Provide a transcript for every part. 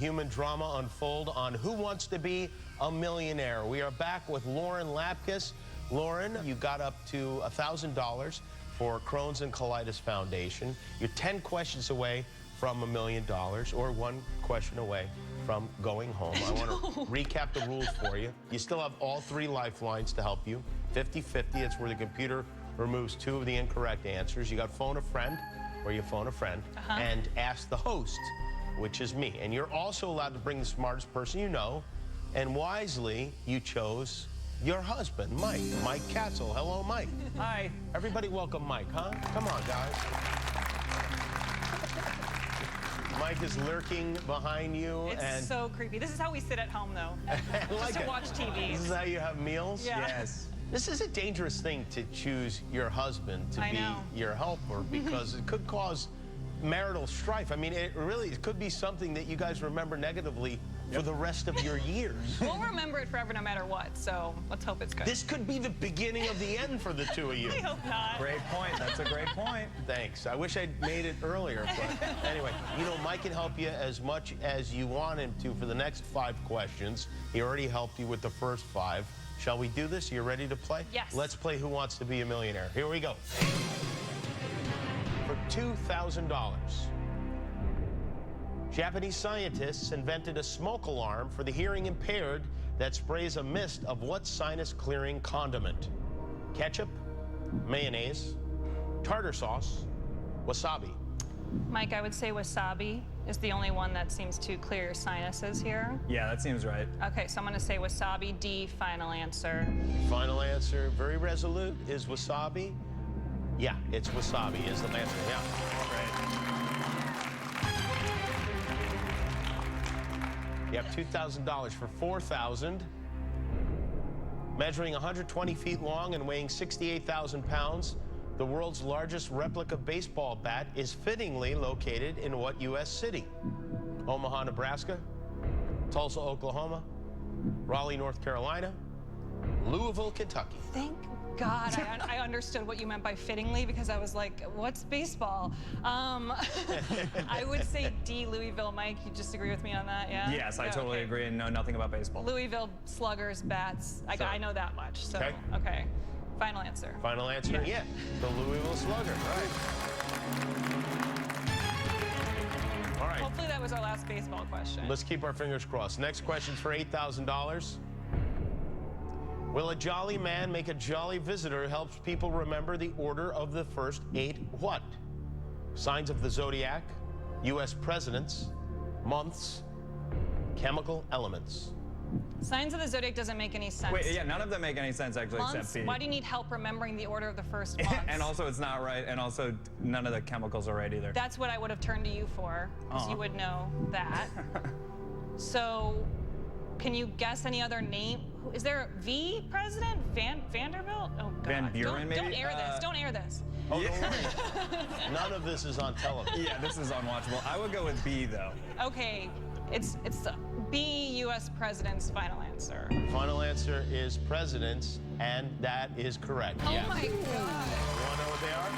Human drama unfold on Who Wants to Be a Millionaire. We are back with Lauren Lapkus. Lauren, you got up to $1,000 for Crohn's and Colitis Foundation. You're 10 questions away from $1 million, or one question away from going home. I want to recap the rules for you. You still have all 3 lifelines to help you. 50-50, it's where the computer removes 2 of the incorrect answers. You got phone a friend, where you phone a friend, and ask the host, which is me. And you're also allowed to bring the smartest person you know, and wisely, you chose your husband, Mike. Mike Castle. Hello, Mike. Hi. Everybody welcome Mike, huh? Come on, guys. Mike is lurking behind you. It's so creepy. This is how we sit at home, though. Like just to watch TV. This is how you have meals? Yeah. Yes. This is a dangerous thing to choose your husband to be your helper, because it could cause marital strife. I mean, it could be something that you guys remember negatively for the rest of your years. We'll remember it forever no matter what, so let's hope it's good. This could be the beginning of the end for the 2 of you. I hope not. Great point. That's a great point. Thanks. I wish I'd made it earlier, but anyway, you know, Mike can help you as much as you want him to for the next 5 questions. He already helped you with the first 5. Shall we do this? You ready to play? Yes. Let's play Who Wants to Be a Millionaire. Here we go. For $2,000. Japanese scientists invented a smoke alarm for the hearing impaired that sprays a mist of what sinus-clearing condiment? Ketchup, mayonnaise, tartar sauce, wasabi. Mike, I would say wasabi is the only one that seems to clear your sinuses here. Yeah, that seems right. Okay, so I'm going to say wasabi, D, final answer. Final answer, very resolute, is wasabi. Yeah, it's wasabi is the answer, yeah. Right. You have $2,000 for $4,000. Measuring 120 feet long and weighing 68,000 pounds, the world's largest replica baseball bat is fittingly located in what U.S. city? Omaha, Nebraska, Tulsa, Oklahoma, Raleigh, North Carolina, Louisville, Kentucky. Thank God I understood what you meant by fittingly, because I was like, what's baseball? I would say D, Louisville. Mike, you just agree with me on that, yeah? Yes, I totally agree and know nothing about baseball. Louisville Sluggers, bats. I know that much, so, okay. Final answer. Final answer, yeah. The Louisville Slugger, right. All right. Hopefully that was our last baseball question. Let's keep our fingers crossed. Next question's for $8,000. Will a jolly man make a jolly visitor helps people remember the order of the first 8 what? Signs of the zodiac, U.S. presidents, months, chemical elements. Signs of the zodiac doesn't make any sense. Wait, yeah, none of them make any sense, actually, Months? except B. Why do you need help remembering the order of the first months? And also, it's not right, and also, none of the chemicals are right either. That's what I would have turned to you for, because you would know that. So, can you guess any other name? Is there a V president? Vanderbilt? Oh, God. Van Buren, maybe? Don't air this. Don't air this. Oh, don't worry. None of this is on television. Yeah, this is unwatchable. I would go with B, though. Okay, it's B, U.S. president's final answer. Final answer is presidents, and that is correct. Oh, yes. my God. You want to know what they are?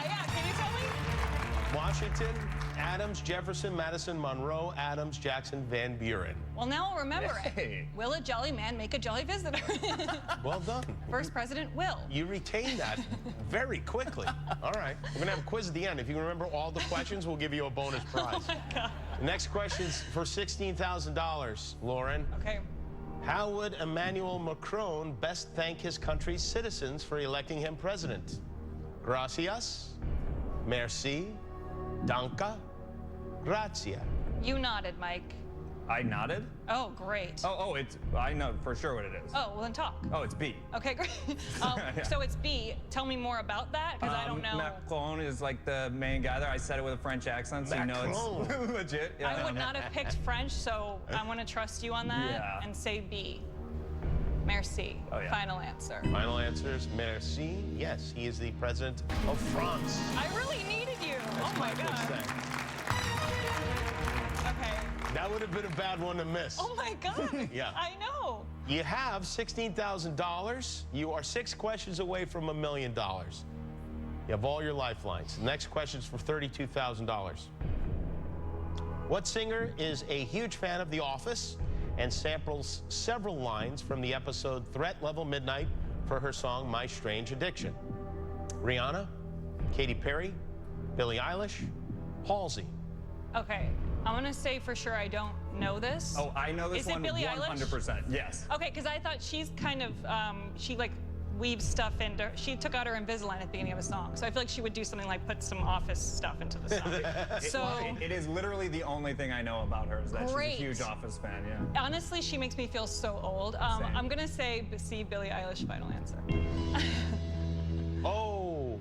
Yeah, can you tell me? Washington, Adams, Jefferson, Madison, Monroe, Adams, Jackson, Van Buren. Well, now I'll remember it. Hey. Will a jolly man make a jolly visitor? Well done. First president, Will. You retained that very quickly. All right. We're going to have a quiz at the end. If you can remember all the questions, we'll give you a bonus prize. Oh, my God. The next question's for $16,000, Lauren. Okay. How would Emmanuel Macron best thank his country's citizens for electing him president? Gracias, merci, danke, grazie. You nodded, Mike. I nodded? Oh, great. Oh, I know for sure what it is. Oh, well then talk. Oh, it's B. Okay, great. So it's B. Tell me more about that, because I don't know. Macron is like the main guy there. I said it with a French accent, so you know it's legit. Yeah. I would not have picked French, so I want to trust you on that and say B. Merci. Oh, yeah. Final answer. Final answer is merci. Yes, he is the president of France. I really needed you. That's oh, my God. Okay. That would have been a bad one to miss. Oh, my God. Yeah. I know. You have $16,000. You are 6 questions away from $1 million. You have all your lifelines. The next question is for $32,000. What singer is a huge fan of The Office and samples several lines from the episode Threat Level Midnight for her song My Strange Addiction? Rihanna, Katy Perry, Billie Eilish, Halsey. Okay, I'm gonna say for sure I don't know this. Oh, I know this Is it one Billie Eilish? 100%. Yes. Okay, because I thought she's kind of, she like weaves stuff into, she took out her Invisalign at the beginning of a song. So I feel like she would do something like put some Office stuff into the song. It is literally the only thing I know about her is that she's a huge Office fan, yeah. Honestly, she makes me feel so old. I'm gonna say C, Billie Eilish, final answer. Oh,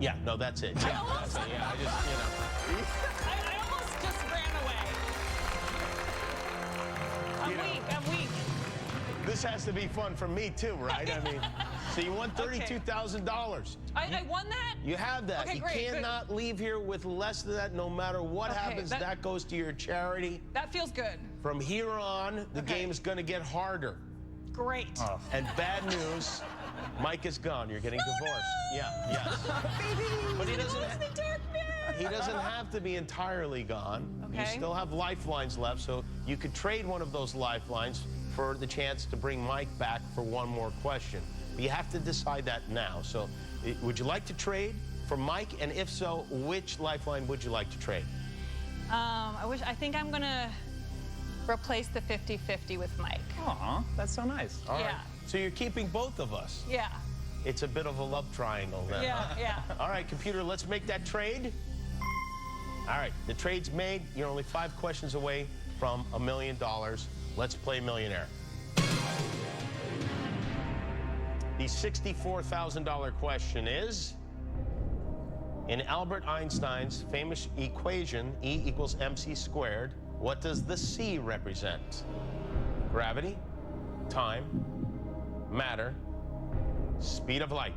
yeah, no, that's it. Yeah, almost- yeah, I just, you know. I almost just ran away. I'm weak. This has to be fun for me too, right? I mean, so you won $32,000. I won that? You have that. Okay, you great, cannot leave here with less than that. No matter what happens, that goes to your charity. That feels good. From here on, the game's going to get harder. Great. Oh. And bad news, Mike is gone. You're getting divorced. No! Yeah, yes. But he doesn't. The darkness. He doesn't have to be entirely gone. You Okay. still have lifelines left, so you could trade one of those lifelines for the chance to bring Mike back for one more question. But you have to decide that now. So would you like to trade for Mike? And if so, which lifeline would you like to trade? I think I'm gonna replace the 50-50 with Mike. Aw, that's so nice. All right. Yeah. So you're keeping both of us. Yeah. It's a bit of a love triangle then. Yeah, yeah. All right, computer, let's make that trade. All right, the trade's made. You're only 5 questions away from $1 million. Let's play Millionaire. The $64,000 question is, in Albert Einstein's famous equation, E equals mc squared, what does the C represent? Gravity, time, matter, speed of light.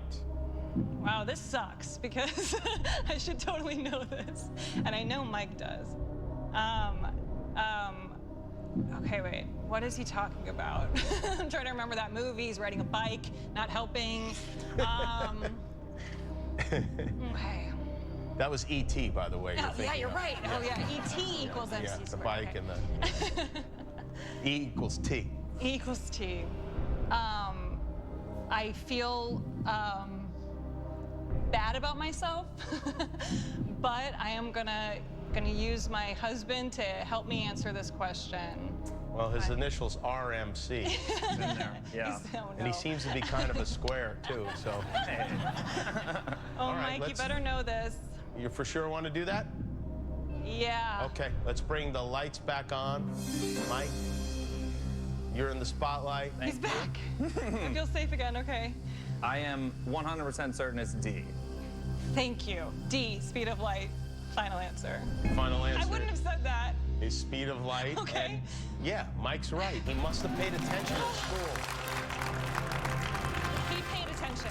Wow, this sucks because I should totally know this. And I know Mike does. Okay, wait. What is he talking about? I'm trying to remember that movie. He's riding a bike, not helping. Okay. That was E.T., by the way. Oh, yeah, you're of. right. Oh, yeah. E.T. equals MC Yeah, the squared. bike Okay. and the E equals T. E equals T. I feel bad about myself, but I am gonna use my husband to help me answer this question. Well, his initials are MC. It's in there. Yeah. And he seems to be kind of a square, too, so. Oh, All right, Mike, you better know this. You for sure want to do that? Yeah. Okay, let's bring the lights back on. Mike, you're in the spotlight. He's back. I feel safe again, okay. I am 100% certain it's D. Thank you. D, speed of light. Final answer. Final answer. I wouldn't have said that. Is speed of light. Okay. And yeah, Mike's right. He must have paid attention at school. He paid attention.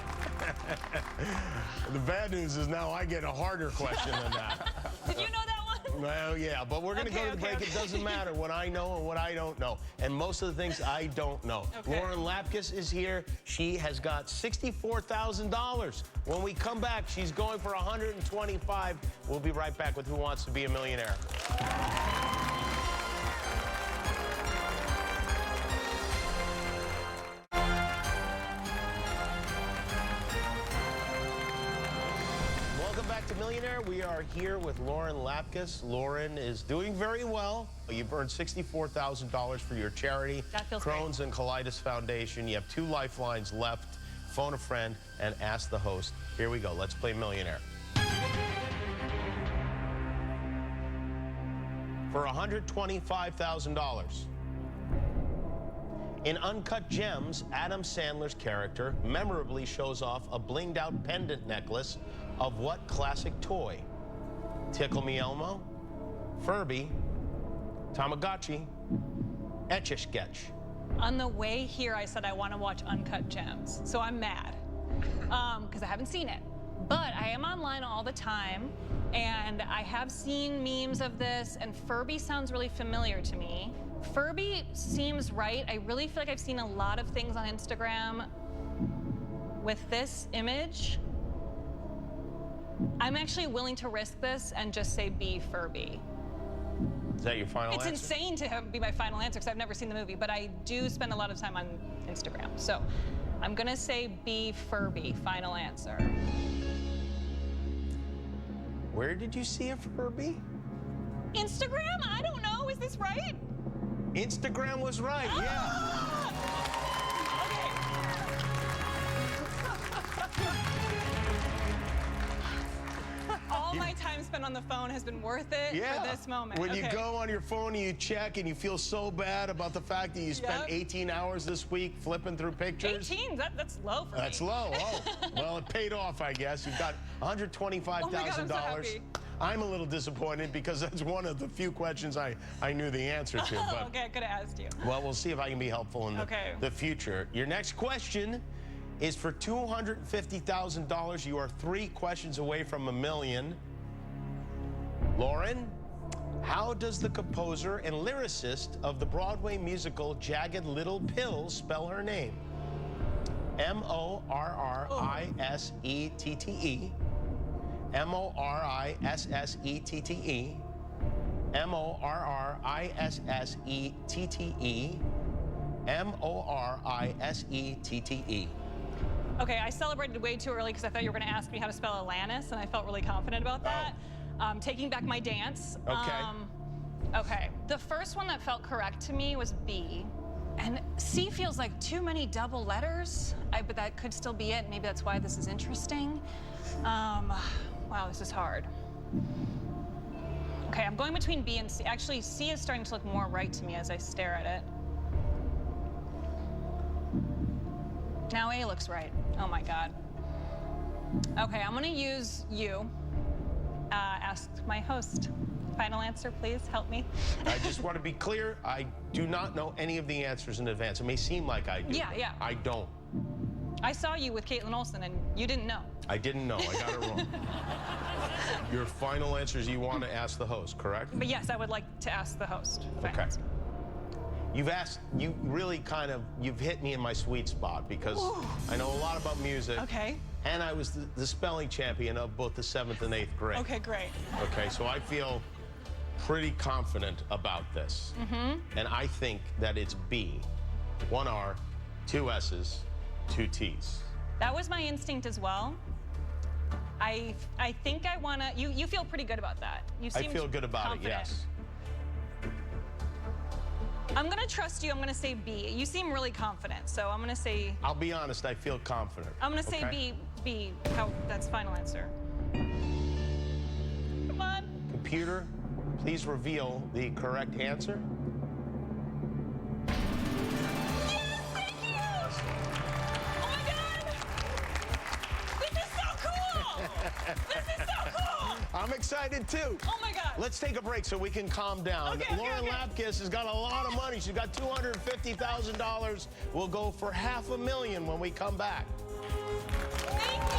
The bad news is now I get a harder question than that. Did you know that one? Well, yeah, but we're going to go to the break. It doesn't matter what I know and what I don't know. And most of the things I don't know. Okay. Lauren Lapkus is here. She has got $64,000. When we come back, she's going for $125,000. We'll be right back with Who Wants to Be a Millionaire? Back to Millionaire. We are here with Lauren Lapkus. Lauren is doing very well. You've earned $64,000 for your charity, That feels Crohn's and Colitis Foundation. You have 2 lifelines left. Phone a friend and ask the host. Here we go. Let's play Millionaire. For $125,000. In Uncut Gems, Adam Sandler's character memorably shows off a blinged-out pendant necklace of what classic toy? Tickle Me Elmo, Furby, Tamagotchi, Etch-a-Sketch. On the way here, I said I want to watch Uncut Gems, so I'm mad because I haven't seen it. But I am online all the time, and I have seen memes of this, and Furby sounds really familiar to me. Furby seems right. I really feel like I've seen a lot of things on Instagram with this image. I'm actually willing to risk this and just say B, Furby. Is that your final It's answer? insane to be my final answer because I've never seen the movie, but I do spend a lot of time on Instagram. So I'm gonna say B, Furby, final answer. Where did you see a Furby? Instagram? I don't know, is this right? Instagram was right, yeah. All my time spent on the phone has been worth it for this moment. When you go on your phone and you check and you feel so bad about the fact that you spent 18 hours this week flipping through pictures. 18? That's low for me. That's low. Oh, well, it paid off, I guess. You've got $125,000. Oh my God, I'm so happy. I'm a little disappointed because that's one of the few questions I knew the answer to. But, okay, I could have asked you. well, we'll see if I can be helpful in the future. Your next question is for $250,000. You are 3 questions away from $1 million. Lauren, how does the composer and lyricist of the Broadway musical Jagged Little Pill spell her name? M-O-R-R-I-S-E-T-T-E. M-O-R-I-S-S-E-T-T-E. M-O-R-R-I-S-S-E-T-T-E. M-O-R-I-S-E-T-T-E. Okay, I celebrated way too early because I thought you were going to ask me how to spell Alanis, and I felt really confident about that. Taking back my dance. Okay. Okay, the first one that felt correct to me was B. And C feels like too many double letters, but that could still be it. Maybe that's why this is interesting. Wow, this is hard. Okay, I'm going between B and C. Actually, C is starting to look more right to me as I stare at it. Now A looks right. Oh my God. Okay, I'm gonna use you. Ask my host. Final answer, please, help me. I just want to be clear, I do not know any of the answers in advance. It may seem like I do. Yeah. I don't. I saw you with Caitlin Olsen, and you didn't know. I didn't know, I got it wrong. Your final answer is you want to ask the host, correct? But yes, I would like to ask the host. Final answer. You really you've hit me in my sweet spot because I know a lot about music. Okay. And I was the spelling champion of both the 7th and 8th grade. Okay, great. Okay, so I feel pretty confident about this. And I think that it's B. 1 R, 2 S's, 2 T's. That was my instinct as well. I think I want to, you feel pretty good about that. You seem I feel good about confident. it, yes. I'm going to trust you. I'm going to say B. You seem really confident, so I'm going to say... I'll be honest, I feel confident. I'm going to say B. That's final answer. Come on. Computer, please reveal the correct answer. Yes, thank you! Oh my God! This is so cool! This is so cool! I'm excited too. Oh my God! Let's take a break so we can calm down. Lauren Lapkus has got a lot of money. She's got $250,000. We'll go for $500,000 when we come back. Thank you!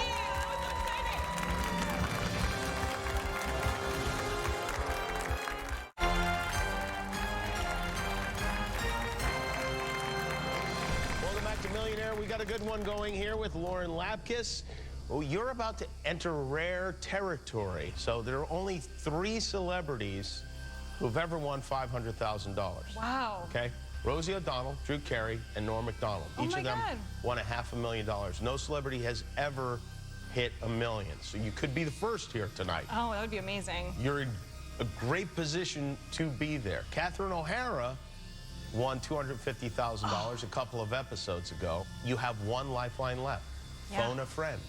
Welcome back to Millionaire. We got a good one going here with Lauren Lapkus. Well, you're about to enter rare territory. So there are only 3 celebrities who've ever won $500,000. Wow. Okay? Rosie O'Donnell, Drew Carey, and Norm Macdonald. Each of them won $500,000. No celebrity has ever hit $1 million. So you could be the first here tonight. Oh, that would be amazing. You're in a great position to be there. Catherine O'Hara won $250,000 a couple of episodes ago. You have 1 lifeline left. Phone a friend.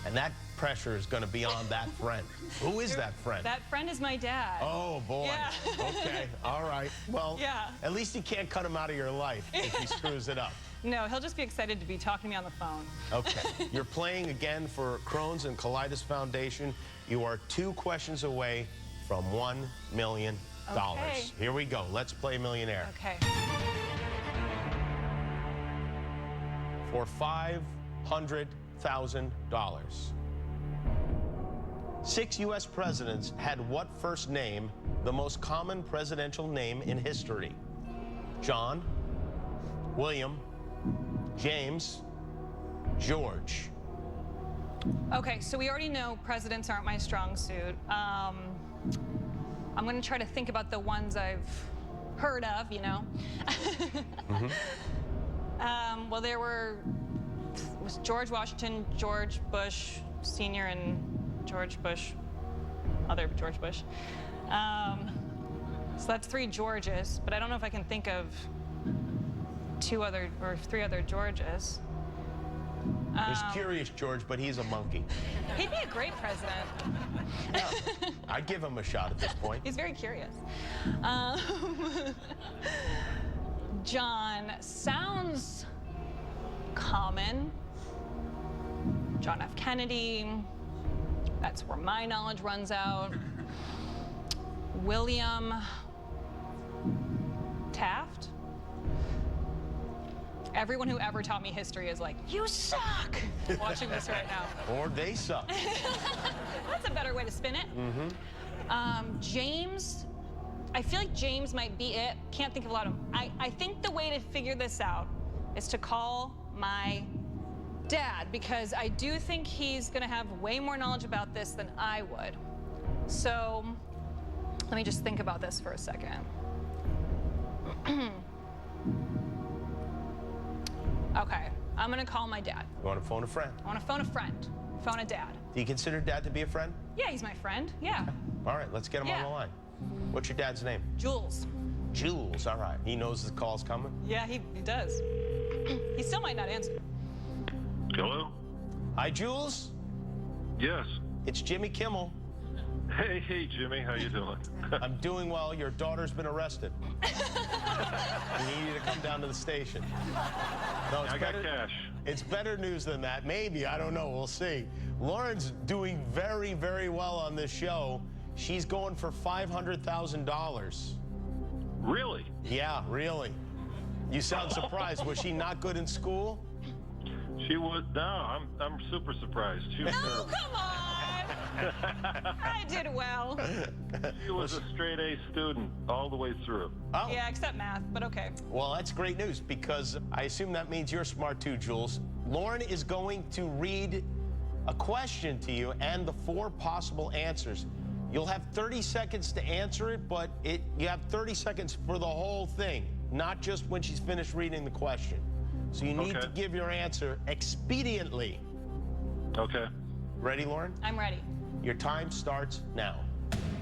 And that pressure is going to be on that friend. Who is that friend? That friend is my dad. Oh, boy. Yeah. Okay. All right. Well, at least you can't cut him out of your life if he screws it up. No, he'll just be excited to be talking to me on the phone. Okay. You're playing again for Crohn's and Colitis Foundation. You are 2 questions away from $1 million. Okay. Here we go. Let's play Millionaire. Okay. For $500,000. 6 U.S. presidents had what first name, the most common presidential name in history? John, William, James, George. Okay, so we already know presidents aren't my strong suit. I'm going to try to think about the ones I've heard of, you know. Well, there was George Washington, George Bush Sr., and George Bush, other George Bush. So that's 3 Georges, but I don't know if I can think of 2 other or 3 other Georges. There's Curious George, but he's a monkey. He'd be a great president. Yeah, I'd give him a shot at this point. He's very curious. John sounds common. John F. Kennedy. That's where my knowledge runs out. William Taft. Everyone who ever taught me history is like, you suck, watching this right now. Or they suck. That's a better way to spin it. James, I feel like James might be it. Can't think of a lot of them. I think the way to figure this out is to call my dad, because I do think he's gonna have way more knowledge about this than I would. So let me just think about this for a second. Okay, I'm gonna call my dad. You want to phone a friend? I wanna phone a friend, phone a dad. Do you consider Dad to be a friend? Yeah, he's my friend, yeah. All right, let's get him on the line. What's your dad's name? Jules. Jules, all right. He knows the call's coming? Yeah, he does. He still might not answer. Hello? Hi, Jules. Yes. It's Jimmy Kimmel. Hey, Jimmy, how you doing? I'm doing well. Your daughter's been arrested. We need you to come down to the station. No, it's I got cash. It's better news than that. Maybe, I don't know, we'll see. Lauren's doing very, very well on this show. She's going for $500,000. Really? Yeah, really. You sound surprised. Was she not good in school? She was. No, I'm super surprised. She was No, come on! I did well. She was a straight A student all the way through. Oh. Yeah, except math, but okay. Well, that's great news, because I assume that means you're smart too, Jules. Lauren is going to read a question to you and the 4 possible answers. You'll have 30 seconds to answer it, but you have 30 seconds for the whole thing, not just when she's finished reading the question. So you need to give your answer expediently. Okay. Ready, Lauren? I'm ready. Your time starts now.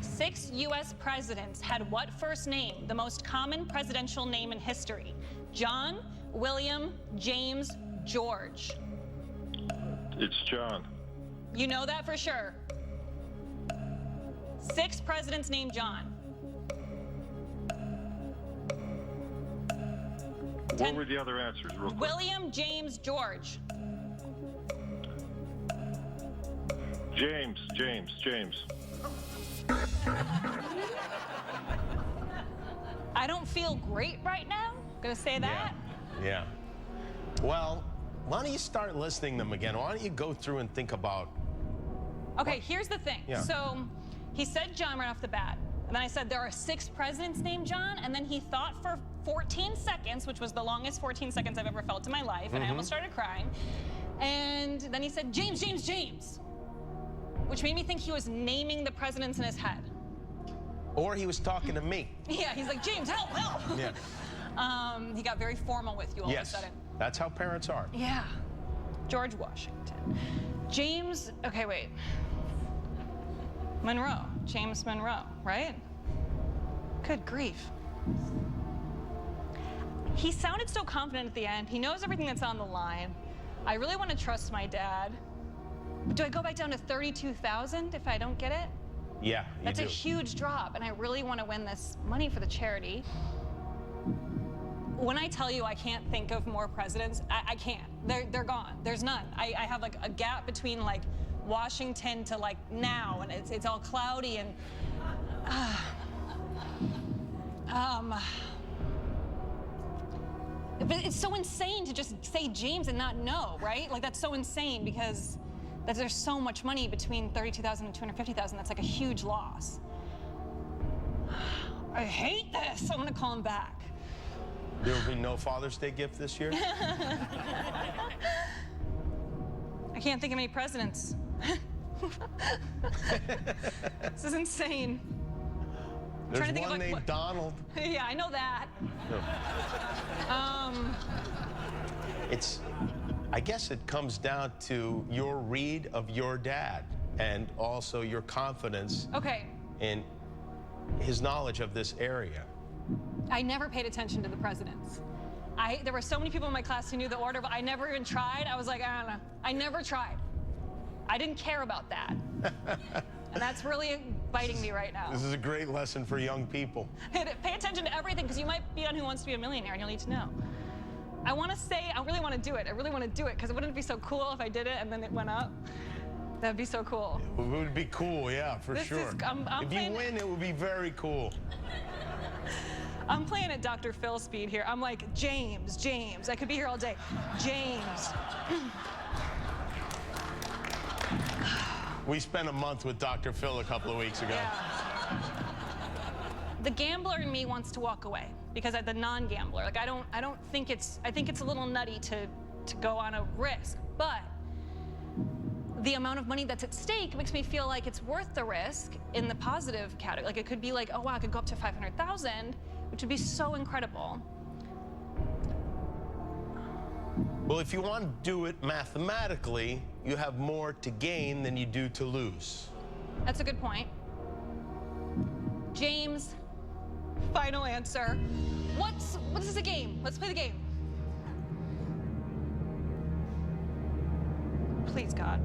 6 U.S. presidents had what first name, the most common presidential name in history? John, William, James, George. It's John. You know that for sure. 6 presidents named John. What were the other answers, real quick? William, James, George. James. I don't feel great right now. Gonna say that. Yeah. Well, why don't you start listing them again? Why don't you go through and think about... Okay, here's the thing. Yeah. So he said John right off the bat. And then I said there are 6 presidents named John. And then he thought for 14 seconds, which was the longest 14 seconds I've ever felt in my life. And I almost started crying. And then he said, James, which made me think he was naming the presidents in his head. Or he was talking to me. Yeah, he's like, James, help. Yeah. He got very formal with you all of a sudden. That's how parents are. Yeah. George Washington. James, okay, wait. Monroe. James Monroe, right? Good grief. He sounded so confident at the end. He knows everything that's on the line. I really want to trust my dad. But do I go back down to 32,000 if I don't get it? Yeah, you That's do. a huge drop, and I really want to win this money for the charity. When I tell you I can't think of more presidents, I can't. They're gone. There's none. I have like a gap between like Washington to like now, and it's all cloudy and but it's so insane to just say James and not know, right? Like that's so insane because there's so much money between 32,000 and 250,000. That's like a huge loss. I hate this. I want to call him back. There will be no Father's Day gift this year? I can't think of any presidents. This is insane. There's trying to think one of named Donald. Yeah, I know that. I guess it comes down to your read of your dad and also your confidence in his knowledge of this area. I never paid attention to the presidents. There were so many people in my class who knew the order, but I never even tried. I was like, I don't know. I never tried. I didn't care about that. And that's really biting me right now. This is a great lesson for young people. Pay attention to everything, because you might be on Who Wants to Be a Millionaire, and you'll need to know. I want to say, I really want to do it. I really want to do it, because wouldn't it be so cool if I did it and then it went up? That'd be so cool. It would be cool, yeah, for sure. If you win, it would be very cool. I'm playing at Dr. Phil speed here. I'm like, James. I could be here all day. James. We spent a month with Dr. Phil a couple of weeks ago. Yeah. The gambler in me wants to walk away, because the non-gambler, like I think it's a little nutty to go on a risk, but the amount of money that's at stake makes me feel like it's worth the risk in the positive category. Like it could be like, oh wow, I could go up to 500,000, which would be so incredible. Well, if you want to do it mathematically, you have more to gain than you do to lose. That's a good point. James, final answer. What is the game? Let's play the game. Please, God.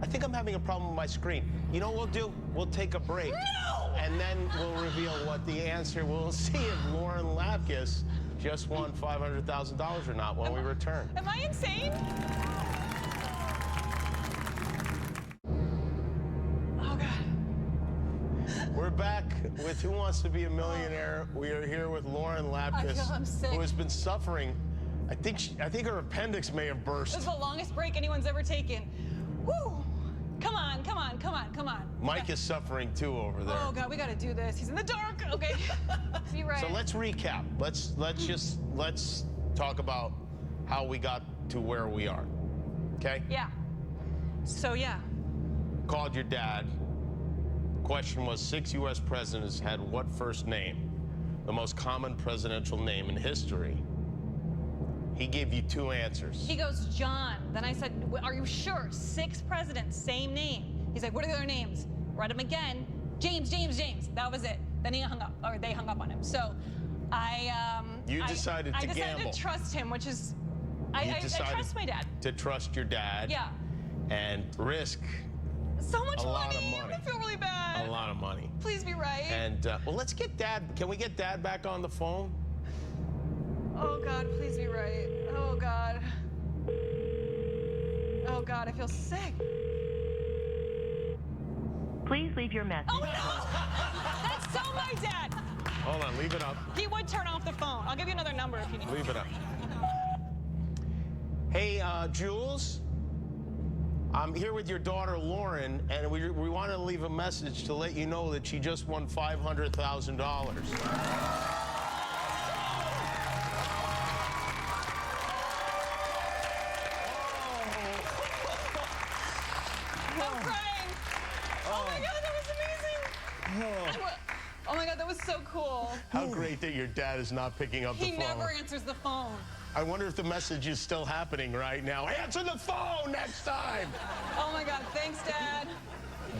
I think I'm having a problem with my screen. You know what we'll do? We'll take a break. No! And then we'll reveal what the answer. We'll see if Lauren Lapkus just won $500,000 or not when we return. Am I insane? Oh, God. We're back with Who Wants to Be a Millionaire. We are here with Lauren Lapkus, I'm sick. who has been suffering. I think her appendix may have burst. This is the longest break anyone's ever taken. Woo! Come on. Mike is suffering too over there. Oh God, we gotta do this. He's in the dark. Okay. Be right. So let's recap. Let's talk about how we got to where we are. Okay? Yeah. So yeah. Called your dad. Question was, 6 U.S. presidents had what first name? The most common presidential name in history. He gave you 2 answers. He goes, John. Then I said, are you sure? 6 presidents, same name. He's like, what are the other names? Read them again. James. That was it. Then he hung up, or they hung up on him. So I decided to gamble. I decided to trust him, which is, I trust my dad. To trust your dad. Yeah. And risk so much a lot money. of money. I'm gonna feel really bad. A lot of money. Please be right. And well, let's get Dad. Can we get Dad back on the phone? Oh God, please be right. Oh God. Oh God, I feel sick. Please leave your message. Oh no! That's so my dad. Hold on, leave it up. He would turn off the phone. I'll give you another number if you need. Leave it up. Hey, Jules. I'm here with your daughter, Lauren, and we want to leave a message to let you know that she just won $500,000. I'm crying. Oh my God, that was amazing. Oh my God, that was so cool. How great that your dad is not picking up the phone. He never answers the phone. I wonder if the message is still happening right now. Answer the phone next time. Oh my God, thanks, Dad.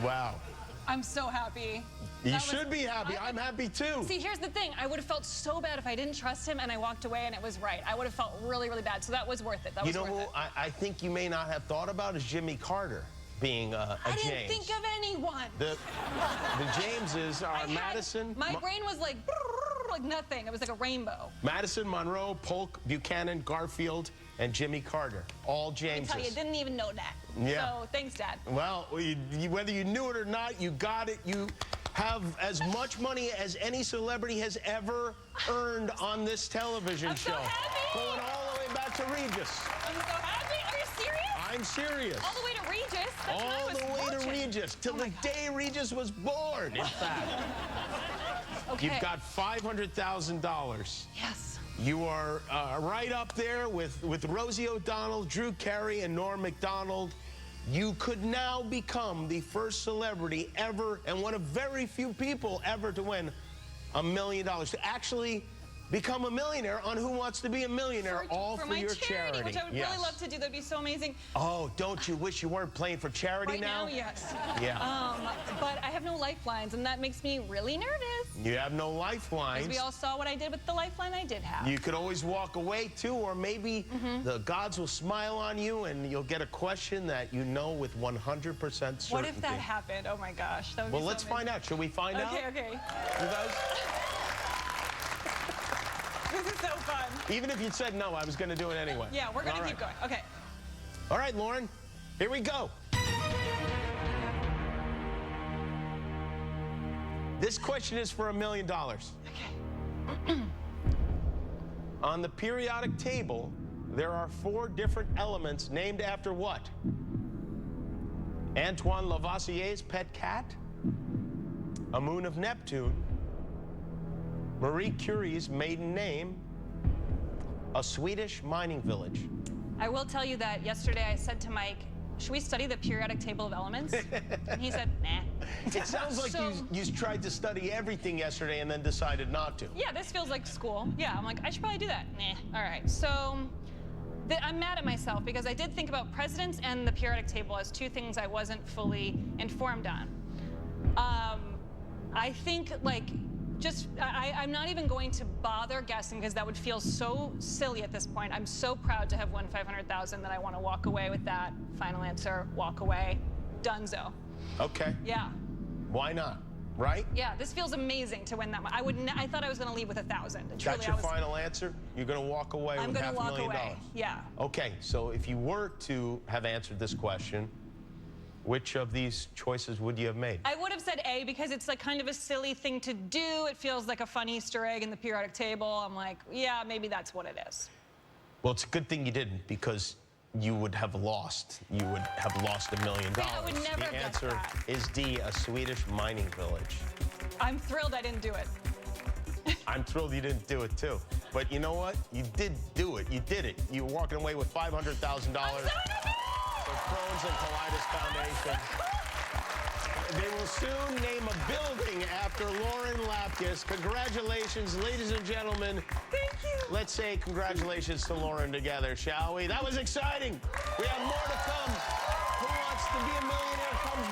Wow. I'm so happy. You should be happy. I'm happy too. See, here's the thing. I would have felt so bad if I didn't trust him and I walked away and it was right. I would have felt really, really bad. So that was worth it. That was worth it. You know who I think you may not have thought about is Jimmy Carter being a James. I didn't think of anyone. The Jameses are Madison. My brain was like nothing. It was like a rainbow. Madison, Monroe, Polk, Buchanan, Garfield, and Jimmy Carter. All Jameses. I tell you, didn't even know that. Yeah. So thanks, Dad. Well, whether you knew it or not, you got it. You have as much money as any celebrity has ever earned on this television show. I'm so happy. Going all the way back to Regis. I'm so happy. Are you serious? I'm serious. All the way to Regis. That's when I All was the way watching. to Regis, till the day Regis was born, in fact. Okay. You've got $500,000. Yes. You are right up there with Rosie O'Donnell, Drew Carey, and Norm Macdonald. you could now become the first celebrity ever and one of very few people ever to win $1 million, to actually become a millionaire on Who Wants to Be a Millionaire, all for my your charity, which I would Yes. really love to do. That'd be so amazing. Oh, don't you wish you weren't playing for charity Right now? now, yes. Yeah. But I have no lifelines, and that makes me really nervous. You have no lifelines. Because we all saw what I did with the lifeline I did have. You could always walk away, too, or maybe the gods will smile on you and you'll get a question that you know with 100% certainty. What if that happened? Oh, my gosh. That would Well, be so let's amazing. find out. Should we find out? Okay. You guys? This is so fun. Even if you said no, I was going to do it anyway. Yeah, we're going All to right. keep going. Okay. All right, Lauren, here we go. This question is for $1 million. Okay. On the periodic table, there are 4 different elements named after what? Antoine Lavoisier's pet cat, a moon of Neptune, Marie Curie's maiden name, a Swedish mining village. I will tell you that yesterday I said to Mike, should we study the periodic table of elements? And he said, nah. It sounds like So- you tried to study everything yesterday and then decided not to. Yeah, this feels like school. Yeah, I'm like, I should probably do that. Nah. All right. So I'm mad at myself because I did think about presidents and the periodic table as 2 things I wasn't fully informed on. I think, like, I'm not even going to bother guessing because that would feel so silly at this point. I'm so proud to have won $500,000 that I want to walk away with that. Final answer, walk away. Dunzo. Okay. Yeah. Why not? Right? Yeah, this feels amazing to win that much. I thought I was going to leave with 1,000. That's your final answer? You're going to walk away I'm with going to walk $500,000? away. Yeah. Okay, so if you were to have answered this question, which of these choices would you have made? I would have said A because it's like kind of a silly thing to do. It feels like a fun Easter egg in the periodic table. I'm like, yeah, maybe that's what it is. Well, it's a good thing you didn't because you would have lost. You would have lost $1 million. I would never have The guessed answer that. is D, a Swedish mining village. I'm thrilled I didn't do it. I'm thrilled you didn't do it, too. But you know what? You did do it. You did it. You're walking away with $500,000 for Crohn's and Colitis Foundation. They will soon name a building after Lauren Lapkus. Congratulations, ladies and gentlemen. Thank you. Let's say congratulations to Lauren together, shall we? That was exciting. We have more to come. Who Wants to Be a Millionaire comes